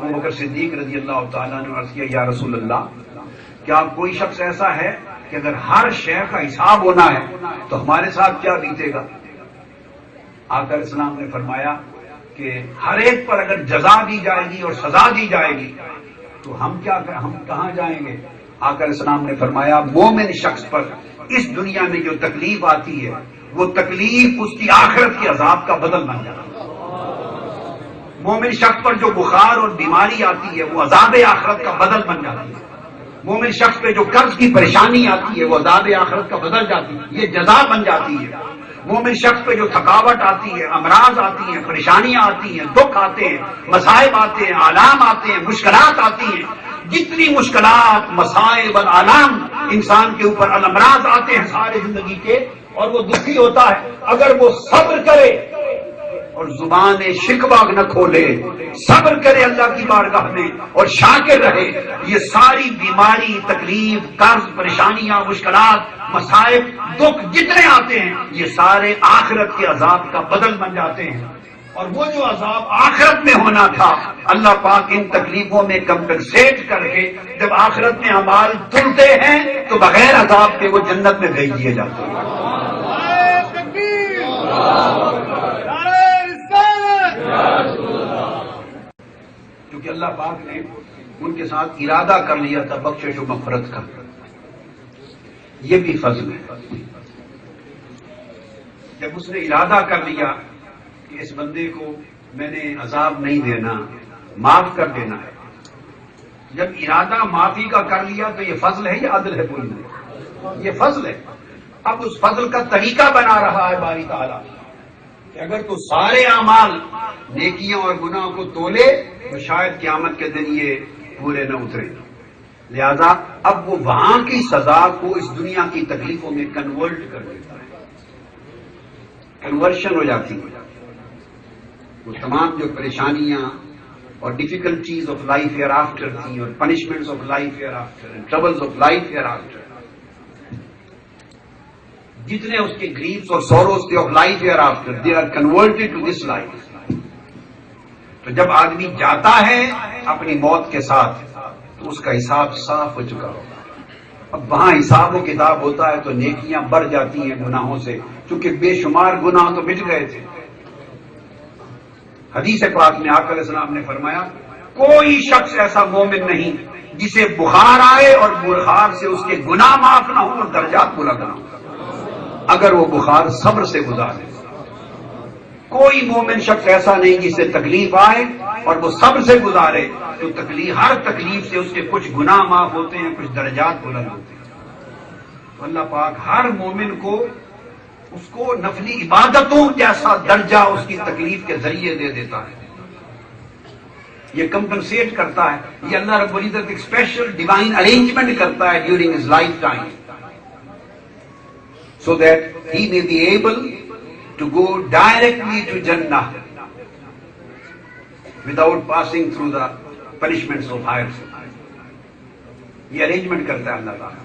ابو بکر صدیق رضی اللہ تعالیٰ نے عرض کیا یا رسول اللہ کیا کوئی شخص ایسا ہے کہ اگر ہر شے کا حساب ہونا ہے تو ہمارے ساتھ کیا بیتے گا؟ آقا علیہ السلام نے فرمایا کہ ہر ایک پر اگر جزا دی جائے گی اور سزا دی جائے گی تو ہم کہاں جائیں گے؟ آقا علیہ السلام نے فرمایا مومن شخص پر اس دنیا میں جو تکلیف آتی ہے وہ تکلیف اس کی آخرت کے عذاب کا بدل بن جاتا ہے۔ مومن شخص پر جو بخار اور بیماری آتی ہے وہ عذاب آخرت کا بدل بن جاتی ہے۔ مومن شخص پہ جو قرض کی پریشانی آتی ہے وہ عذاب آخرت کا بدل جاتی ہے، یہ جزا بن جاتی ہے۔ مومن شخص پہ جو تھکاوٹ آتی ہے، امراض آتی ہیں، پریشانیاں آتی ہیں، دکھ آتے ہیں، مصائب آتے ہیں، آلام آتے ہیں، مشکلات آتی ہیں، جتنی مشکلات مصائب اور آلام انسان کے اوپر الامراض آتے ہیں سارے زندگی کے، اور وہ دکھی ہوتا ہے، اگر وہ صبر کرے اور زبان شکوہ نہ کھولے، صبر کرے اللہ کی بارگاہ میں اور شاکر رہے، یہ ساری بیماری، تکلیف، قرض، پریشانیاں، مشکلات، مصائب، دکھ جتنے آتے ہیں یہ سارے آخرت کے عذاب کا بدل بن جاتے ہیں۔ اور وہ جو عذاب آخرت میں ہونا تھا اللہ پاک ان تکلیفوں میں کمپنسیٹ کر کے جب آخرت میں اعمال تلتے ہیں تو بغیر عذاب کے وہ جنت میں بھیج دیے جاتے ہیں۔ کیونکہ اللہ پاک نے ان کے ساتھ ارادہ کر لیا تھا بخشش و مغفرت کا، یہ بھی فضل ہے۔ جب اس نے ارادہ کر لیا کہ اس بندے کو میں نے عذاب نہیں دینا، معاف کر دینا ہے، جب ارادہ معافی کا کر لیا تو یہ فضل ہے یا عدل ہے؟ کوئی نہیں، یہ فضل ہے۔ اب اس فضل کا طریقہ بنا رہا ہے باری تعالیٰ کہ اگر تو سارے اعمال نیکیاں اور گناہوں کو تولے تو شاید قیامت کے دن یہ پورے نہ اترے، لہذا اب وہ وہاں کی سزا کو اس دنیا کی تکلیفوں میں کنورٹ کر دیتا ہے، کنورشن ہو جاتی ہے۔ وہ تمام جو پریشانیاں اور difficulties of life hereafter تھیں اور punishments of life hereafter and troubles of life hereafter, جتنے اس کے گریفس اور سوروز تھے of life hereafter, they are converted to this life. تو جب آدمی جاتا ہے اپنی موت کے ساتھ تو اس کا حساب صاف ہو چکا ہوگا۔ اب وہاں حساب و کتاب ہوتا ہے تو نیکیاں بڑھ جاتی ہیں گناہوں سے، چونکہ بے شمار گناہ تو مٹ گئے تھے۔ حدیث پاک میں آقا علیہ السلام نے فرمایا کوئی شخص ایسا مومن نہیں جسے بخار آئے اور بخار سے اس کے گناہ معاف نہ ہوں اور درجات بلند نہ ہوں اگر وہ بخار صبر سے گزارے۔ کوئی مومن شخص ایسا نہیں جسے تکلیف آئے اور وہ صبر سے گزارے تو ہر تکلیف سے اس کے کچھ گناہ معاف ہوتے ہیں، کچھ درجات بلند ہوتے ہیں۔ تو اللہ پاک ہر مومن کو اس کو نفلی عبادتوں جیسا درجہ اس کی تکلیف کے ذریعے دے دیتا ہے، یہ کمپنسیٹ کرتا ہے۔ یہ اللہ رب العزت ایک اسپیشل ڈیوائن ارینجمنٹ کرتا ہے during his life time so that he may be able to go directly to Jannah without passing through the punishments of higher. یہ ارینجمنٹ کرتا ہے اللہ تعالیٰ۔